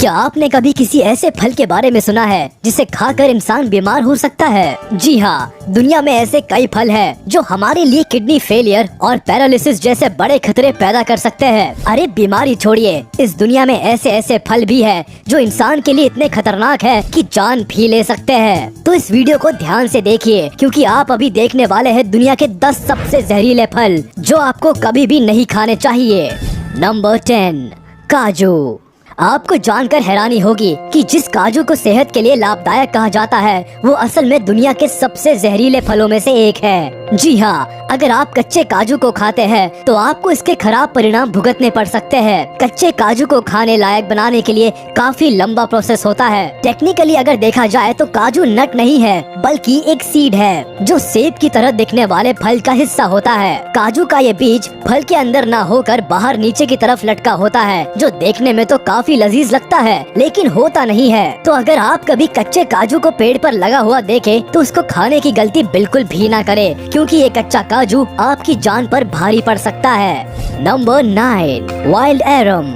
क्या आपने कभी किसी ऐसे फल के बारे में सुना है जिसे खाकर इंसान बीमार हो सकता है? जी हाँ, दुनिया में ऐसे कई फल हैं जो हमारे लिए किडनी फेलियर और पैरालिसिस जैसे बड़े खतरे पैदा कर सकते हैं। अरे बीमारी छोड़िए, इस दुनिया में ऐसे ऐसे फल भी हैं जो इंसान के लिए इतने खतरनाक है कि जान भी ले सकते हैं। तो इस वीडियो को ध्यान से देखिए, क्योंकि आप अभी देखने वाले हैं दुनिया के 10 सबसे जहरीले फल जो आपको कभी भी नहीं खाने चाहिए। नंबर 10, काजू। आपको जानकर हैरानी होगी कि जिस काजू को सेहत के लिए लाभदायक कहा जाता है वो असल में दुनिया के सबसे जहरीले फलों में से एक है। जी हाँ, अगर आप कच्चे काजू को खाते हैं तो आपको इसके खराब परिणाम भुगतने पड़ सकते हैं। कच्चे काजू को खाने लायक बनाने के लिए काफी लंबा प्रोसेस होता है। टेक्निकली अगर देखा जाए तो काजू नट नहीं है बल्कि एक सीड है जो सेब की तरह दिखने वाले फल का हिस्सा होता है। काजू का ये बीज फल के अंदर न होकर बाहर नीचे की तरफ लटका होता है, जो देखने में तो काफी लजीज लगता है लेकिन होता नहीं है। तो अगर आप कभी कच्चे काजू को पेड़ पर लगा हुआ देखें तो उसको खाने की गलती बिल्कुल भी ना करें, क्योंकि ये कच्चा काजू आपकी जान पर भारी पड़ सकता है। Number 9, wild arum.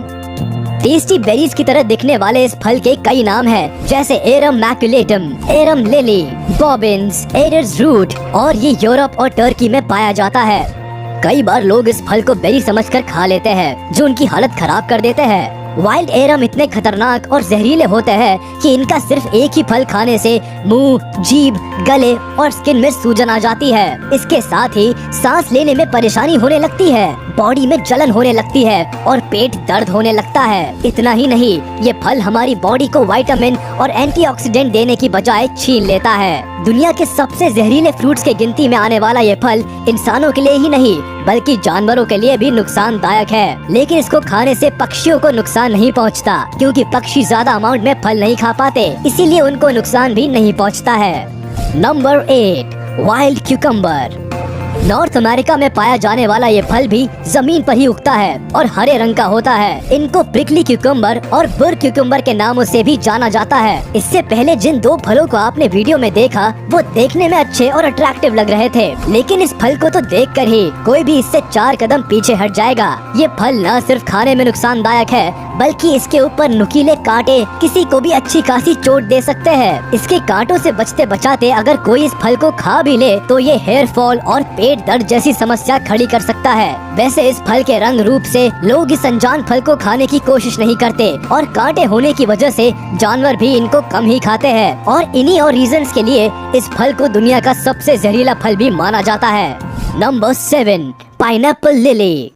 Tasty berries की तरह दिखने वाले इस फल के कई नाम हैं, जैसे arum maculatum, arum lily, bobbins, adder's root, और ये यूरोप और टर्की में पाया जाता है। कई बार लोग इस फल को बेरी समझकर खा लेते हैं, जो उनकी हालत खराब कर देते हैं। वाइल्ड एरम इतने खतरनाक और जहरीले होते हैं कि इनका सिर्फ एक ही फल खाने से मुंह, जीभ, गले और स्किन में सूजन आ जाती है। इसके साथ ही सांस लेने में परेशानी होने लगती है, बॉडी में जलन होने लगती है और पेट दर्द होने लगता है। इतना ही नहीं, ये फल हमारी बॉडी को विटामिन और एंटीऑक्सीडेंट देने की बजाय छीन लेता है। दुनिया के सबसे जहरीले फ्रूट्स के गिनती में आने वाला ये फल इंसानों के लिए ही नहीं बल्कि जानवरों के लिए भी नुकसानदायक है, लेकिन इसको खाने से पक्षियों को नुकसान नहीं पहुंचता, क्योंकि पक्षी ज्यादा अमाउंट में फल नहीं खा पाते, इसीलिए उनको नुकसान भी नहीं पहुंचता है। Number 8, wild cucumber. North America में पाया जाने वाला ये फल भी जमीन पर ही उगता है और हरे रंग का होता है। इनको प्रिकली क्यूकम्बर और बुर क्यूकम्बर के नामों से भी जाना जाता है। इससे पहले जिन दो फलों को आपने वीडियो में देखा वो देखने में अच्छे और अट्रैक्टिव लग रहे थे, लेकिन इस फल को तो देखकर ही कोई भी इससे 4 कदम पीछे हट जाएगा। ये फल न सिर्फ खाने में नुकसानदायक है बल्कि इसके ऊपर नुकीले कांटे किसी को भी अच्छी खासी चोट दे सकते हैं। इसके कांटों से बचते बचाते अगर कोई इस फल को खा भी ले तो ये हेयर फॉल और पेट दर्द जैसी समस्या खड़ी कर सकता है। वैसे इस फल के रंग रूप से लोग इस अनजान फल को खाने की कोशिश नहीं करते और कांटे होने की वजह से जानवर भी इनको कम ही खाते हैं, और इन्हीं और रीजंस के लिए इस फल को दुनिया का सबसे जहरीला फल भी माना जाता है। Number 7, pineapple lily.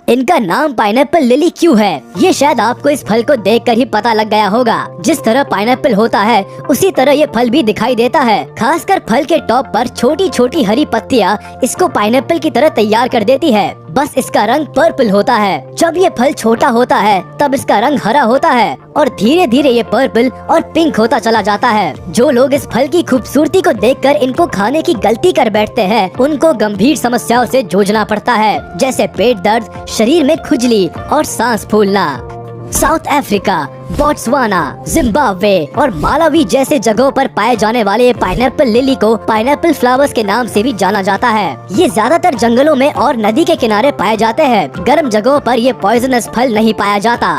इनका नाम पाइनएप्पल लिली क्यों है, ये शायद आपको इस फल को देखकर ही पता लग गया होगा। जिस तरह पाइनएप्पल होता है उसी तरह ये फल भी दिखाई देता है। खासकर फल के टॉप पर छोटी छोटी हरी पत्तियां इसको पाइनएप्पल की तरह तैयार कर देती है। बस इसका रंग पर्पल होता है। जब ये फल छोटा होता है तब इसका रंग हरा होता है और धीरे धीरे ये पर्पल और पिंक होता चला जाता है। जो लोग इस फल की खूबसूरती को देखकर इनको खाने की गलती कर बैठते हैं उनको गंभीर समस्याओं से जूझना पड़ता है, जैसे पेट दर्द, शरीर में खुजली और सांस फूलना। साउथ अफ्रीका, बोट्सवाना, जिम्बाब्वे और मालावी जैसे जगहों पर पाए जाने वाले पाइनएप्पल लिली को पाइनएप्पल फ्लावर्स के नाम से भी जाना जाता है। ये ज्यादातर जंगलों में और नदी के किनारे पाए जाते हैं। गर्म जगहों पर ये पॉइजनस फल नहीं पाया जाता।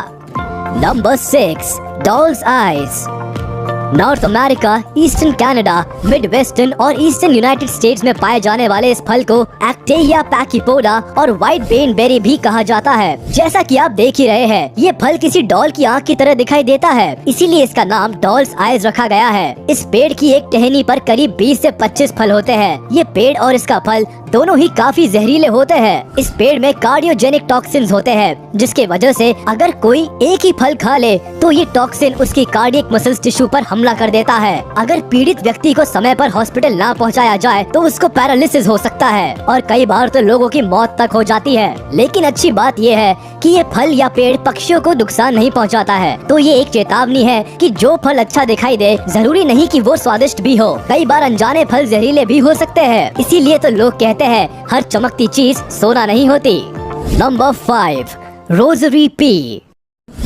Number 6, dolls eyes. North America, eastern Canada, mid western और ईस्टर्न यूनाइटेड स्टेट्स में पाए जाने वाले इस फल को एक्टेरिया पैकीपोडा और व्हाइट बेन बेरी भी कहा जाता है। जैसा कि आप देख ही रहे हैं, ये फल किसी डॉल की आंख की तरह दिखाई देता है, इसीलिए इसका नाम डॉल्स आइज रखा गया है। इस पेड़ की एक टहनी पर करीब 20 से 25 फल होते हैं। ये पेड़ और इसका फल दोनों ही काफी जहरीले होते हैं। इस पेड़ में कार्डियोजेनिक टॉक्सिन्स होते हैं, जिसके वजह से अगर कोई एक ही फल खा ले तो ये टॉक्सिन उसकी कार्डियक मसल्स टिश्यू पर हमला कर देता है। अगर पीड़ित व्यक्ति को समय पर हॉस्पिटल ना पहुंचाया जाए तो उसको पैरालिसिस हो सकता है और कई बार तो लोगों की मौत तक हो जाती है। लेकिन अच्छी बात ये है कि ये फल या पेड़ पक्षियों को नुकसान नहीं पहुंचाता है, तो ये एक चेतावनी है कि जो फल अच्छा दिखाई दे जरूरी नहीं कि वो स्वादिष्ट भी हो। कई बार अनजाने फल जहरीले भी हो सकते हैं, इसीलिए तो लोग कहते हैं हर चमकती चीज सोना नहीं होती। Number 5, rosary P.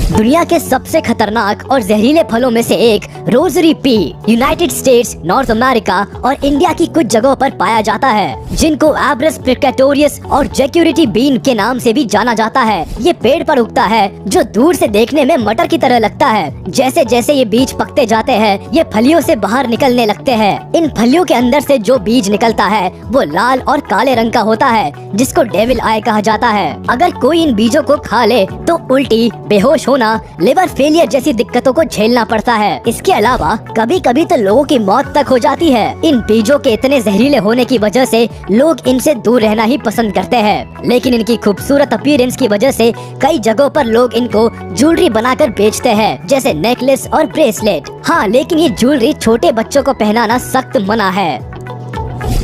दुनिया के सबसे खतरनाक और जहरीले फलों में से एक rosary P United states, north America और इंडिया की कुछ जगहों पर पाया जाता है, जिनको एब्रस प्रिकेटोरियस और जेक्यूरिटी बीन के नाम से भी जाना जाता है। ये पेड़ पर उगता है जो दूर से देखने में मटर की तरह लगता है। जैसे जैसे ये बीज पकते जाते हैं, ये फलियों से बाहर निकलने लगते हैं। इन फलियों के अंदर से जो बीज निकलता है वो लाल और काले रंग का होता है, जिसको डेविल आई कहा जाता है। अगर कोई इन बीजों को खा ले तो उल्टी, बेहोश होना, लिवर फेलियर जैसी दिक्कतों को झेलना पड़ता है। इसके अलावा कभी कभी तो लोगों की मौत तक हो जाती है। इन बीजों के इतने जहरीले होने की वजह से लोग इनसे दूर रहना ही पसंद करते हैं, लेकिन इनकी खूबसूरत अपीयरेंस की वजह से कई जगहों पर लोग इनको ज्वेलरी बनाकर बेचते हैं, जैसे नेकलेस और ब्रेसलेट। हाँ, लेकिन ये ज्वेलरी छोटे बच्चों को पहनाना सख्त मना है।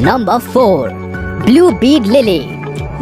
Number 4, blue Beed lily.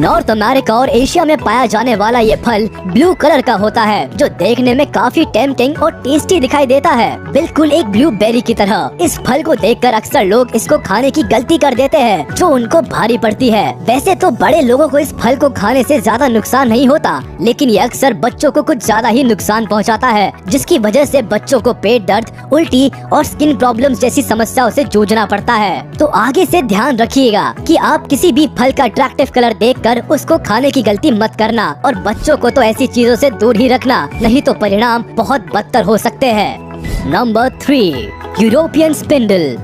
North America और एशिया में पाया जाने वाला ये फल ब्लू कलर का होता है, जो देखने में काफी टेम्पटिंग और टेस्टी दिखाई देता है, बिल्कुल एक ब्लूबेरी की तरह। इस फल को देखकर अक्सर लोग इसको खाने की गलती कर देते हैं, जो उनको भारी पड़ती है। वैसे तो बड़े लोगों को इस फल को खाने से ज्यादा नुकसान नहीं होता, लेकिन ये अक्सर बच्चों को कुछ ज्यादा ही नुकसान पहुंचाता है, जिसकी वजह से बच्चों को पेट दर्द, उल्टी और स्किन प्रॉब्लम्स जैसी समस्याओं से जूझना पड़ता है। तो आगे से ध्यान रखिएगा कि आप किसी भी फल का अट्रैक्टिव कलर देखकर उसको खाने की गलती मत करना, और बच्चों को तो ऐसी चीजों से दूर ही रखना, नहीं तो परिणाम बहुत बदतर हो सकते हैं। Number 3, European spindle.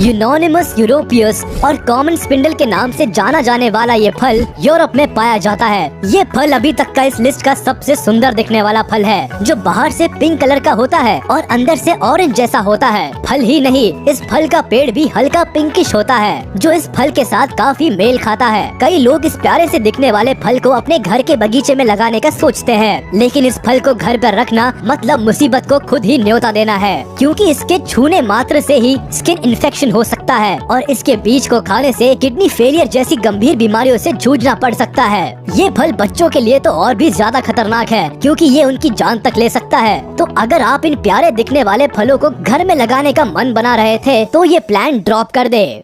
Euonymus europaeus और कॉमन स्पिंडल के नाम से जाना जाने वाला ये फल यूरोप में पाया जाता है। ये फल अभी तक का इस लिस्ट का सबसे सुंदर दिखने वाला फल है, जो बाहर से पिंक कलर का होता है और अंदर से ऑरेंज जैसा होता है। फल ही नहीं, इस फल का पेड़ भी हल्का पिंकिश होता है, जो इस फल के साथ काफी मेल खाता है। कई लोग इस प्यारे से दिखने वाले फल को अपने घर के बगीचे में लगाने का सोचते हैं, लेकिन इस फल को घर पर रखना मतलब मुसीबत को खुद ही न्योता देना है, क्योंकि इसके छूने मात्र से ही स्किन इन्फेक्शन हो सकता है और इसके बीज को खाने से किडनी फेलियर जैसी गंभीर बीमारियों से जूझना पड़ सकता है। ये फल बच्चों के लिए तो और भी ज्यादा खतरनाक है, क्योंकि ये उनकी जान तक ले सकता है। तो अगर आप इन प्यारे दिखने वाले फलों को घर में लगाने का मन बना रहे थे, तो ये प्लान ड्रॉप कर दे।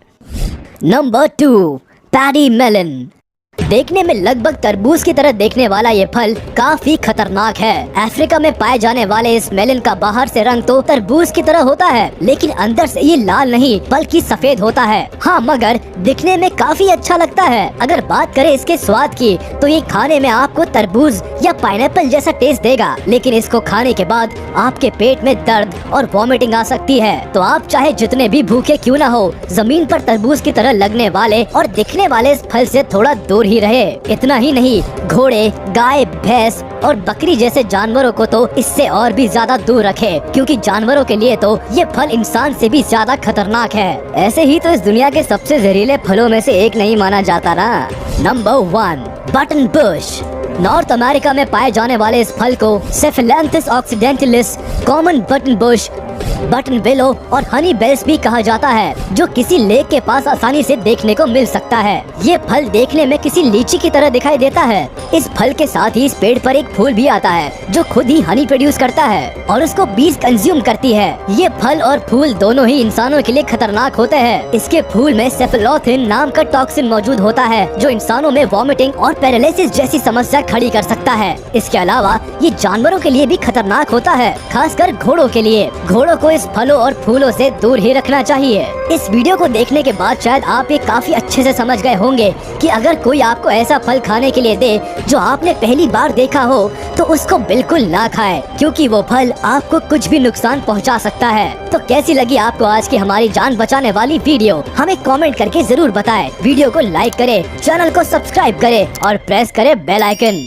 Number 2, paddy melon. देखने में लगभग तरबूज की तरह देखने वाला ये फल काफी खतरनाक है। अफ्रीका में पाए जाने वाले इस मेलन का बाहर से रंग तो तरबूज की तरह होता है, लेकिन अंदर से ये लाल नहीं बल्कि सफेद होता है। हाँ, मगर दिखने में काफी अच्छा लगता है। अगर बात करें इसके स्वाद की, तो ये खाने में आपको तरबूज या पाइनएप्पल जैसा टेस्ट देगा, लेकिन इसको खाने के बाद आपके पेट में दर्द और वॉमिटिंग आ सकती है। तो आप चाहे जितने भी भूखे क्यों ना हो, जमीन पर तरबूज की तरह लगने वाले और दिखने वाले इस फल से थोड़ा दूर ही रहे। इतना ही नहीं, घोड़े, गाय, भैंस और बकरी जैसे जानवरों को तो इससे और भी ज्यादा दूर रखे, क्योंकि जानवरों के लिए तो ये फल इंसान से भी ज्यादा खतरनाक है। ऐसे ही तो इस दुनिया के सबसे जहरीले फलों में से एक नहीं माना जाता ना। Number 1, button bush. North America में पाए जाने वाले इस फल को cephalanthus occidentalis, common button bush, button willow और हनी बेल्स भी कहा जाता है, जो किसी लेक के पास आसानी से देखने को मिल सकता है। ये फल देखने में किसी लीची की तरह दिखाई देता है। इस फल के साथ ही इस पेड़ पर एक फूल भी आता है, जो खुद ही हनी प्रोड्यूस करता है और उसको बीज कंज्यूम करती है। ये फल और फूल दोनों ही इंसानों के लिए खतरनाक होते हैं। इसके फूल में सेफेलोथिन नाम का टॉक्सिन मौजूद होता है, जो इंसानों में वॉमिटिंग और पैरालिसिस जैसी समस्या खड़ी कर सकता है। इसके अलावा ये जानवरों के लिए भी खतरनाक होता है, खासकर घोड़ों के लिए। घोड़ों को इस फलों और फूलों से दूर ही रखना चाहिए। इस वीडियो को देखने के बाद शायद आप ये काफी अच्छे से समझ गए होंगे कि अगर कोई आपको ऐसा फल खाने के लिए दे जो आपने पहली बार देखा हो, तो उसको बिल्कुल ना खाएं, क्योंकि वो फल आपको कुछ भी नुकसान पहुंचा सकता है। तो कैसी लगी आपको आज की हमारी जान बचाने वाली वीडियो? हमें कमेंट करके जरूर बताएं। वीडियो को लाइक करें, चैनल को सब्सक्राइब करें और प्रेस करें बेल आइकन।